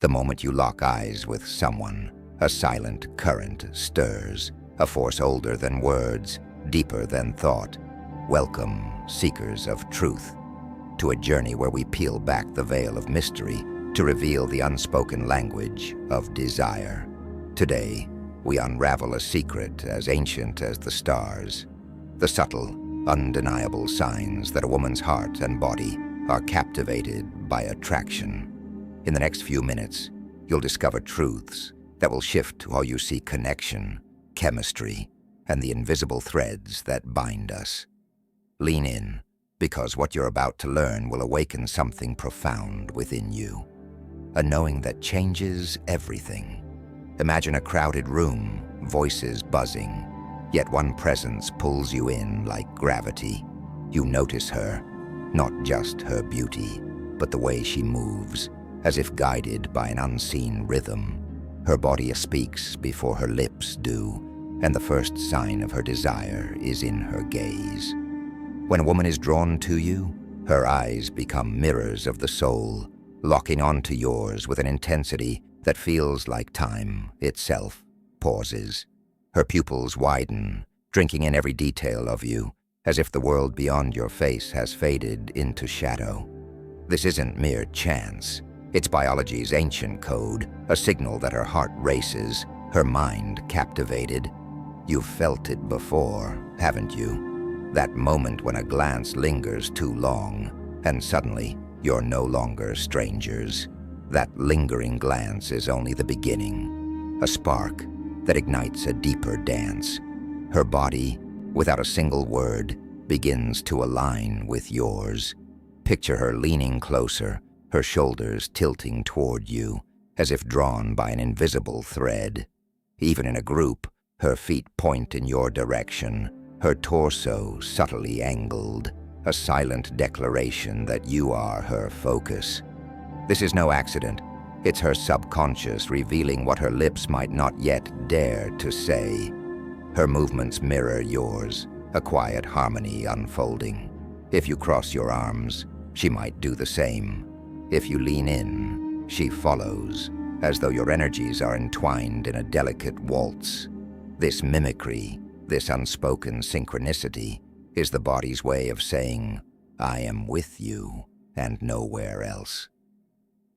The moment you lock eyes with someone, a silent current stirs, a force older than words, deeper than thought. Welcome, seekers of truth, to a journey where we peel back the veil of mystery to reveal the unspoken language of desire. Today, we unravel a secret as ancient as the stars, the subtle, undeniable signs that a woman's heart and body are captivated by attraction. In the next few minutes, you'll discover truths that will shift how you see connection, chemistry, and the invisible threads that bind us. Lean in, because what you're about to learn will awaken something profound within you, a knowing that changes everything. Imagine a crowded room, voices buzzing, yet one presence pulls you in like gravity. You notice her, not just her beauty, but the way she moves, as if guided by an unseen rhythm. Her body speaks before her lips do, and the first sign of her desire is in her gaze. When a woman is drawn to you, her eyes become mirrors of the soul, locking onto yours with an intensity that feels like time itself pauses. Her pupils widen, drinking in every detail of you, as if the world beyond your face has faded into shadow. This isn't mere chance. It's biology's ancient code, a signal that her heart races, her mind captivated. You've felt it before, haven't you? That moment when a glance lingers too long, and suddenly you're no longer strangers. That lingering glance is only the beginning, a spark that ignites a deeper dance. Her body, without a single word, begins to align with yours. Picture her leaning closer, her shoulders tilting toward you, as if drawn by an invisible thread. Even in a group, her feet point in your direction, her torso subtly angled, a silent declaration that you are her focus. This is no accident. It's her subconscious revealing what her lips might not yet dare to say. Her movements mirror yours, a quiet harmony unfolding. If you cross your arms, she might do the same. If you lean in, she follows, as though your energies are entwined in a delicate waltz. This mimicry, this unspoken synchronicity, is the body's way of saying, I am with you and nowhere else.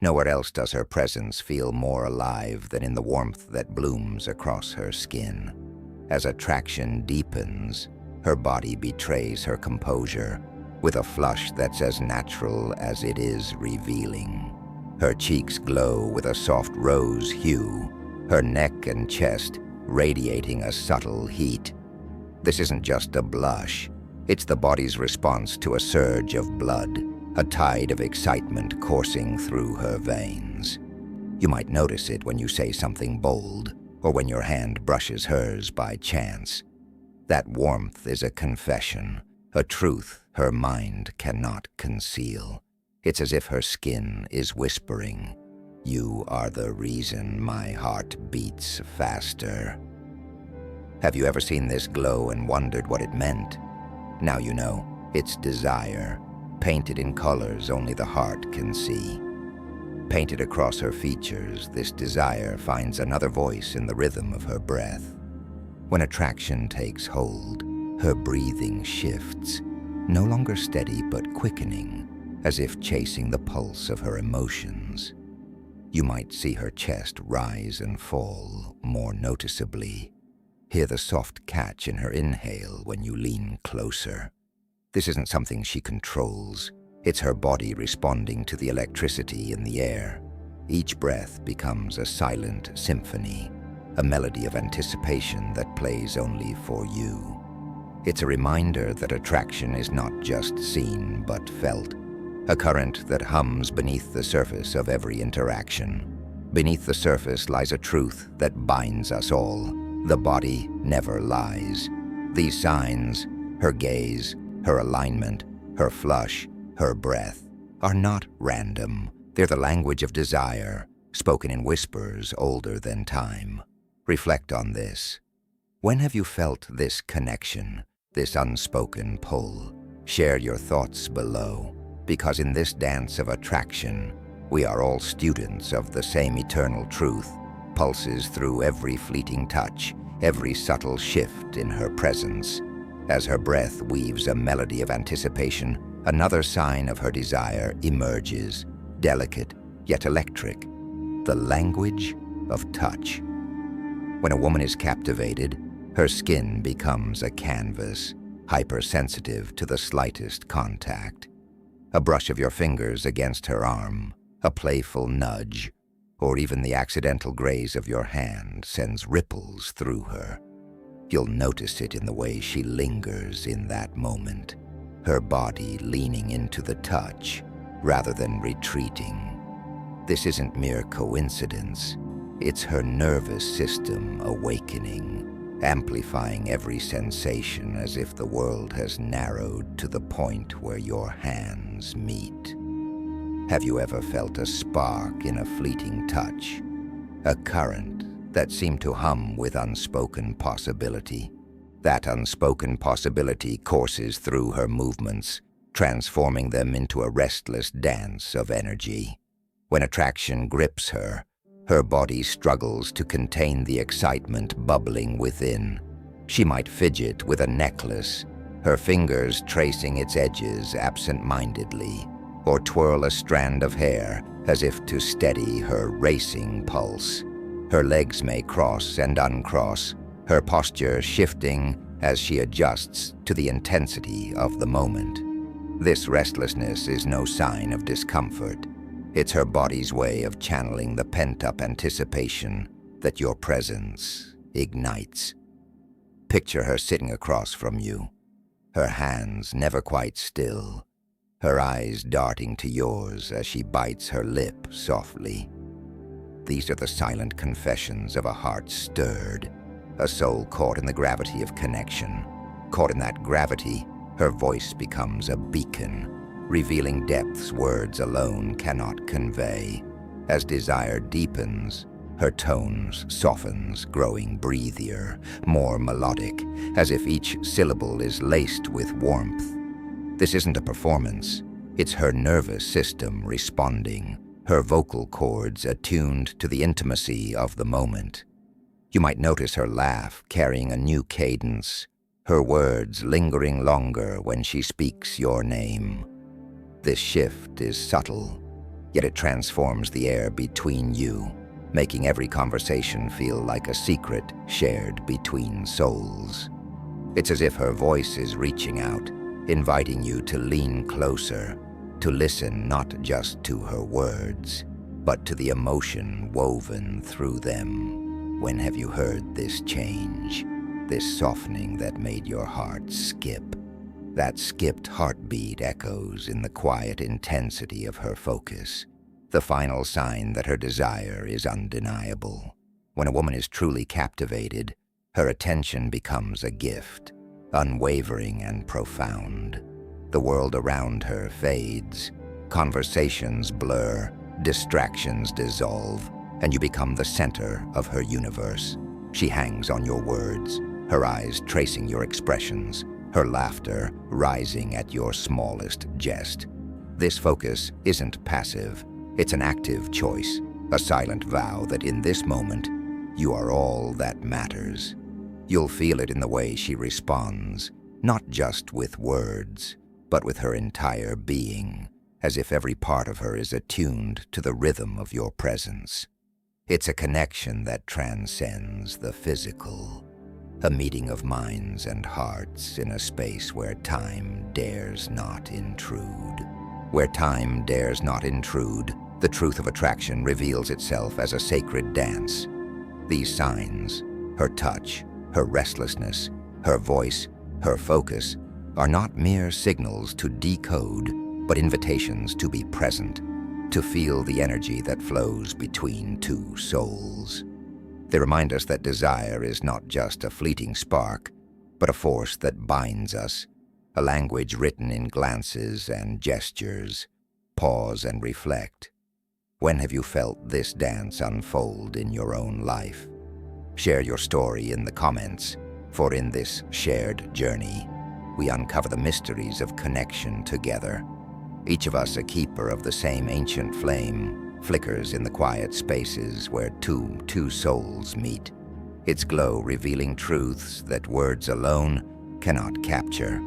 Nowhere else does her presence feel more alive than in the warmth that blooms across her skin. As attraction deepens, her body betrays her composure, with a flush that's as natural as it is revealing. Her cheeks glow with a soft rose hue, her neck and chest radiating a subtle heat. This isn't just a blush, it's the body's response to a surge of blood, a tide of excitement coursing through her veins. You might notice it when you say something bold, or when your hand brushes hers by chance. That warmth is a confession, a truth her mind cannot conceal. It's as if her skin is whispering, you are the reason my heart beats faster. Have you ever seen this glow and wondered what it meant? Now you know, it's desire, painted in colors only the heart can see. Painted across her features, this desire finds another voice in the rhythm of her breath. When attraction takes hold, her breathing shifts, no longer steady but quickening, as if chasing the pulse of her emotions. You might see her chest rise and fall more noticeably. Hear the soft catch in her inhale when you lean closer. This isn't something she controls. It's her body responding to the electricity in the air. Each breath becomes a silent symphony, a melody of anticipation that plays only for you. It's a reminder that attraction is not just seen but felt, a current that hums beneath the surface of every interaction. Beneath the surface lies a truth that binds us all. The body never lies. These signs, her gaze, her alignment, her flush, her breath, are not random. They're the language of desire, spoken in whispers older than time. Reflect on this. When have you felt this connection, this unspoken pull? Share your thoughts below, because in this dance of attraction, We are all students of the same eternal truth, pulses through every fleeting touch, every subtle shift in her presence. As her breath weaves a melody of anticipation, another sign of her desire emerges, delicate yet electric, the language of touch. When a woman is captivated, her skin becomes a canvas, hypersensitive to the slightest contact. A brush of your fingers against her arm, a playful nudge, or even the accidental graze of your hand sends ripples through her. You'll notice it in the way she lingers in that moment, her body leaning into the touch rather than retreating. This isn't mere coincidence. It's her nervous system awakening, amplifying every sensation as if the world has narrowed to the point where your hands meet. Have you ever felt a spark in a fleeting touch? A current that seemed to hum with unspoken possibility. That unspoken possibility courses through her movements, transforming them into a restless dance of energy. When attraction grips her, her body struggles to contain the excitement bubbling within. She might fidget with a necklace, her fingers tracing its edges absent-mindedly, or twirl a strand of hair as if to steady her racing pulse. Her legs may cross and uncross, her posture shifting as she adjusts to the intensity of the moment. This restlessness is no sign of discomfort. It's her body's way of channeling the pent-up anticipation that your presence ignites. Picture her sitting across from you, her hands never quite still, her eyes darting to yours as she bites her lip softly. These are the silent confessions of a heart stirred, a soul caught in the gravity of connection. Caught in that gravity, her voice becomes a beacon, revealing depths words alone cannot convey. As desire deepens, her tones softens, growing breathier, more melodic, as if each syllable is laced with warmth. This isn't a performance, it's her nervous system responding, her vocal cords attuned to the intimacy of the moment. You might notice her laugh carrying a new cadence, her words lingering longer when she speaks your name. This shift is subtle, yet it transforms the air between you, making every conversation feel like a secret shared between souls. It's as if her voice is reaching out, inviting you to lean closer, to listen not just to her words, but to the emotion woven through them. When have you heard this change, this softening that made your heart skip? That skipped heartbeat echoes in the quiet intensity of her focus, the final sign that her desire is undeniable. When a woman is truly captivated, her attention becomes a gift, unwavering and profound. The world around her fades, conversations blur, distractions dissolve, and you become the center of her universe. She hangs on your words, her eyes tracing your expressions, her laughter rising at your smallest jest. This focus isn't passive, it's an active choice, a silent vow that in this moment, you are all that matters. You'll feel it in the way she responds, not just with words, but with her entire being, as if every part of her is attuned to the rhythm of your presence. It's a connection that transcends the physical, a meeting of minds and hearts in a space where time dares not intrude. Where time dares not intrude, the truth of attraction reveals itself as a sacred dance. These signs, her touch, her restlessness, her voice, her focus, are not mere signals to decode, but invitations to be present, to feel the energy that flows between two souls. They remind us that desire is not just a fleeting spark, but a force that binds us, a language written in glances and gestures. Pause and reflect. When have you felt this dance unfold in your own life? Share your story in the comments, for in this shared journey, we uncover the mysteries of connection together. Each of us a keeper of the same ancient flame, flickers in the quiet spaces where two souls meet, its glow revealing truths that words alone cannot capture.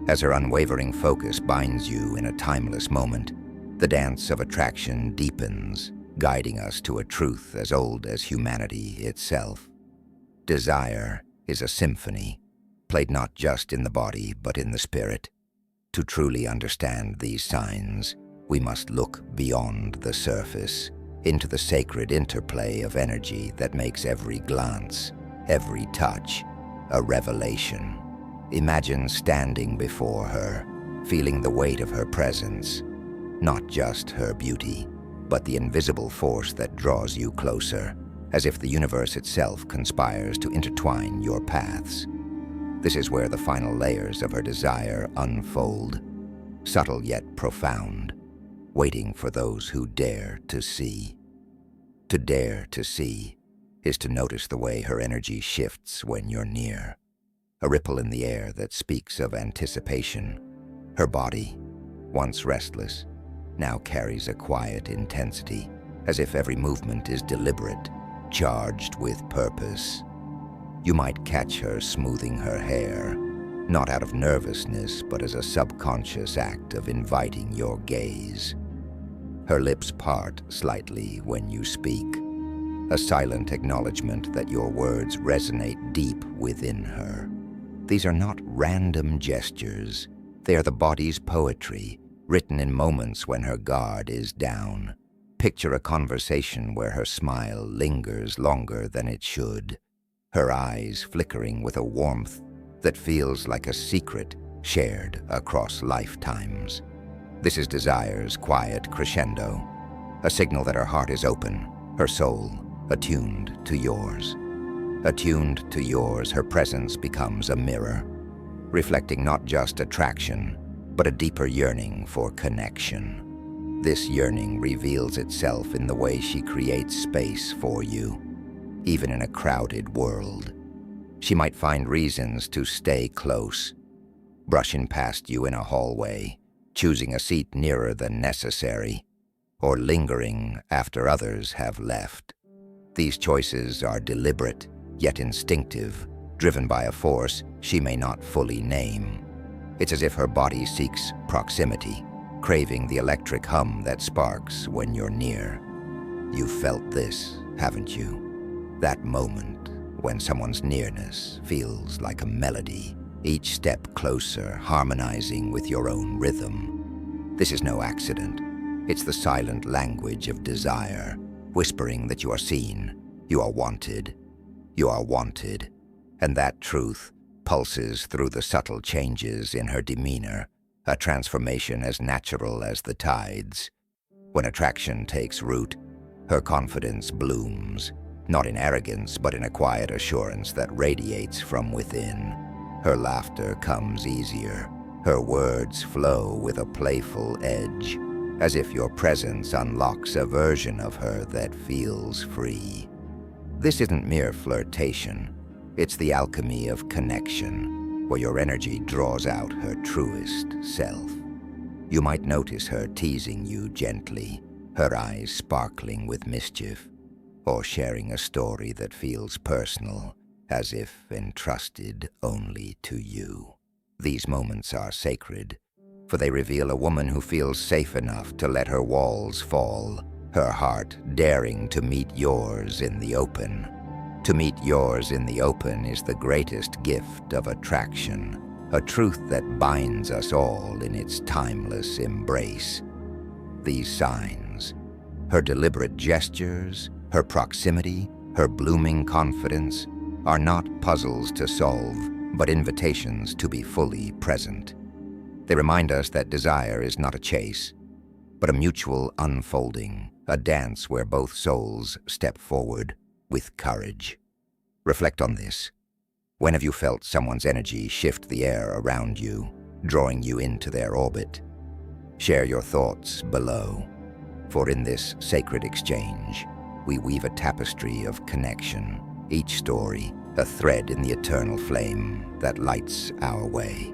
As her unwavering focus binds you in a timeless moment, the dance of attraction deepens, guiding us to a truth as old as humanity itself. Desire is a symphony, played not just in the body but in the spirit. To truly understand these signs, we must look beyond the surface, into the sacred interplay of energy that makes every glance, every touch, a revelation. Imagine standing before her, feeling the weight of her presence, not just her beauty, but the invisible force that draws you closer, as if the universe itself conspires to intertwine your paths. This is where the final layers of her desire unfold, subtle yet profound, waiting for those who dare to see. To dare to see is to notice the way her energy shifts when you're near, a ripple in the air that speaks of anticipation. Her body, once restless, now carries a quiet intensity, as if every movement is deliberate, charged with purpose. You might catch her smoothing her hair, not out of nervousness, but as a subconscious act of inviting your gaze. Her lips part slightly when you speak, a silent acknowledgement that your words resonate deep within her. These are not random gestures. They are the body's poetry, written in moments when her guard is down. Picture a conversation where her smile lingers longer than it should, her eyes flickering with a warmth that feels like a secret shared across lifetimes. This is desire's quiet crescendo, a signal that her heart is open, her soul attuned to yours. Attuned to yours, her presence becomes a mirror, reflecting not just attraction, but a deeper yearning for connection. This yearning reveals itself in the way she creates space for you, even in a crowded world. She might find reasons to stay close, brushing past you in a hallway, choosing a seat nearer than necessary, or lingering after others have left. These choices are deliberate, yet instinctive, driven by a force she may not fully name. It's as if her body seeks proximity, craving the electric hum that sparks when you're near. You've felt this, haven't you? That moment when someone's nearness feels like a melody, each step closer, harmonizing with your own rhythm. This is no accident. It's the silent language of desire, whispering that you are seen, you are wanted, and that truth pulses through the subtle changes in her demeanor, a transformation as natural as the tides. When attraction takes root, her confidence blooms, not in arrogance, but in a quiet assurance that radiates from within. Her laughter comes easier, her words flow with a playful edge, as if your presence unlocks a version of her that feels free. This isn't mere flirtation. It's the alchemy of connection, where your energy draws out her truest self. You might notice her teasing you gently, her eyes sparkling with mischief, or sharing a story that feels personal, as if entrusted only to you. These moments are sacred, for they reveal a woman who feels safe enough to let her walls fall, her heart daring to meet yours in the open. To meet yours in the open is the greatest gift of attraction, a truth that binds us all in its timeless embrace. These signs, her deliberate gestures, her proximity, her blooming confidence, are not puzzles to solve, but invitations to be fully present. They remind us that desire is not a chase, but a mutual unfolding, a dance where both souls step forward with courage. Reflect on this. When have you felt someone's energy shift the air around you, drawing you into their orbit? Share your thoughts below, for in this sacred exchange, we weave a tapestry of connection, each story a thread in the eternal flame that lights our way.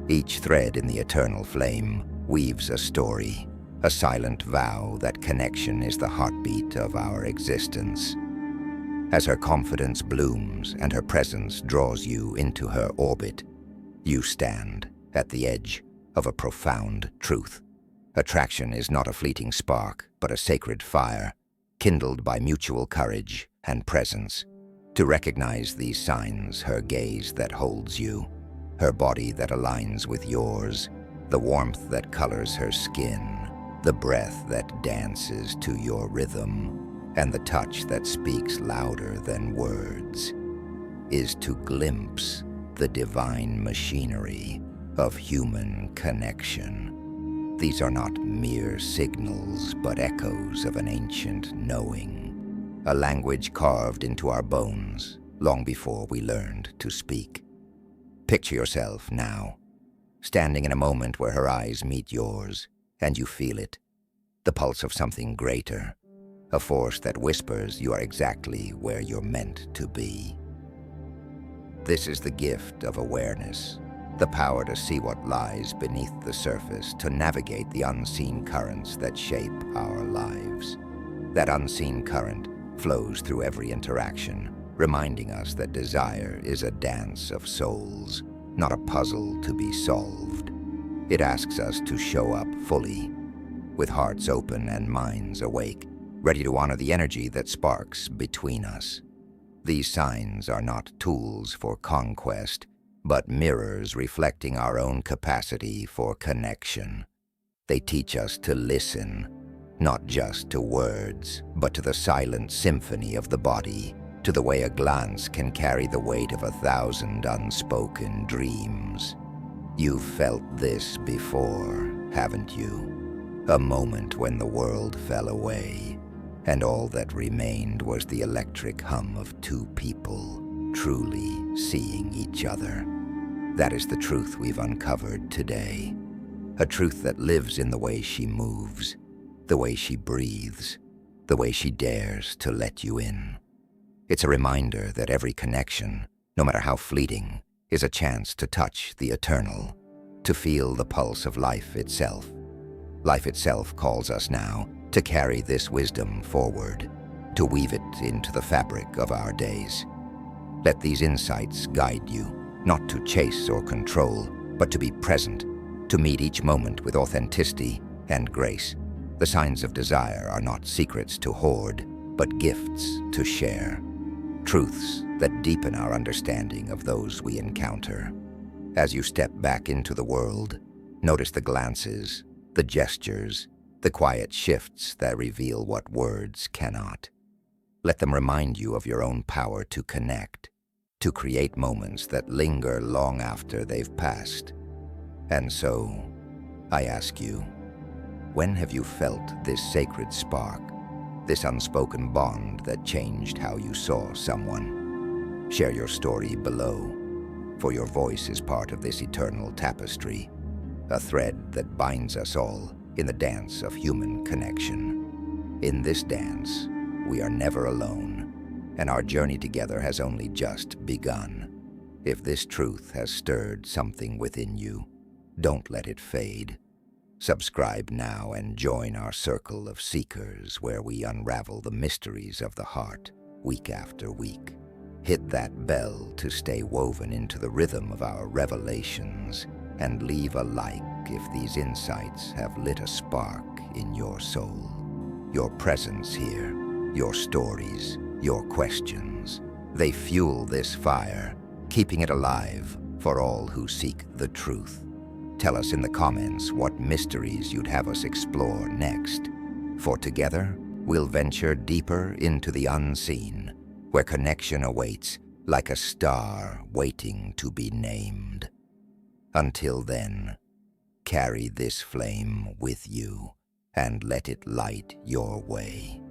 Each thread in the eternal flame weaves a story, a silent vow that connection is the heartbeat of our existence. As her confidence blooms and her presence draws you into her orbit, you stand at the edge of a profound truth. Attraction is not a fleeting spark, but a sacred fire, kindled by mutual courage and presence. To recognize these signs, her gaze that holds you, her body that aligns with yours, the warmth that colors her skin, the breath that dances to your rhythm, and the touch that speaks louder than words, is to glimpse the divine machinery of human connection. These are not mere signals, but echoes of an ancient knowing, a language carved into our bones long before we learned to speak. Picture yourself now, standing in a moment where her eyes meet yours, and you feel it, the pulse of something greater, a force that whispers you are exactly where you're meant to be. This is the gift of awareness, the power to see what lies beneath the surface, to navigate the unseen currents that shape our lives. That unseen current flows through every interaction, reminding us that desire is a dance of souls, not a puzzle to be solved. It asks us to show up fully, with hearts open and minds awake, ready to honor the energy that sparks between us. These signs are not tools for conquest, but mirrors reflecting our own capacity for connection. They teach us to listen, not just to words, but to the silent symphony of the body, to the way a glance can carry the weight of 1,000 unspoken dreams. You've felt this before, haven't you? A moment when the world fell away, and all that remained was the electric hum of two people truly seeing each other. That is the truth we've uncovered today. A truth that lives in the way she moves, the way she breathes, the way she dares to let you in. It's a reminder that every connection, no matter how fleeting, is a chance to touch the eternal, to feel the pulse of life itself. Life itself calls us now to carry this wisdom forward, to weave it into the fabric of our days. Let these insights guide you, not to chase or control, but to be present, to meet each moment with authenticity and grace. The signs of desire are not secrets to hoard, but gifts to share. Truths that deepen our understanding of those we encounter. As you step back into the world, notice the glances, the gestures, the quiet shifts that reveal what words cannot. Let them remind you of your own power to connect, to create moments that linger long after they've passed. And so, I ask you, when have you felt this sacred spark, this unspoken bond that changed how you saw someone? Share your story below, for your voice is part of this eternal tapestry, a thread that binds us all in the dance of human connection. In this dance, we are never alone, and our journey together has only just begun. If this truth has stirred something within you, don't let it fade. Subscribe now and join our circle of seekers where we unravel the mysteries of the heart week after week. Hit that bell to stay woven into the rhythm of our revelations, and leave a like if these insights have lit a spark in your soul. Your presence here, your stories, your questions, they fuel this fire, keeping it alive for all who seek the truth. Tell us in the comments what mysteries you'd have us explore next, for together we'll venture deeper into the unseen, where connection awaits like a star waiting to be named. Until then, carry this flame with you and let it light your way.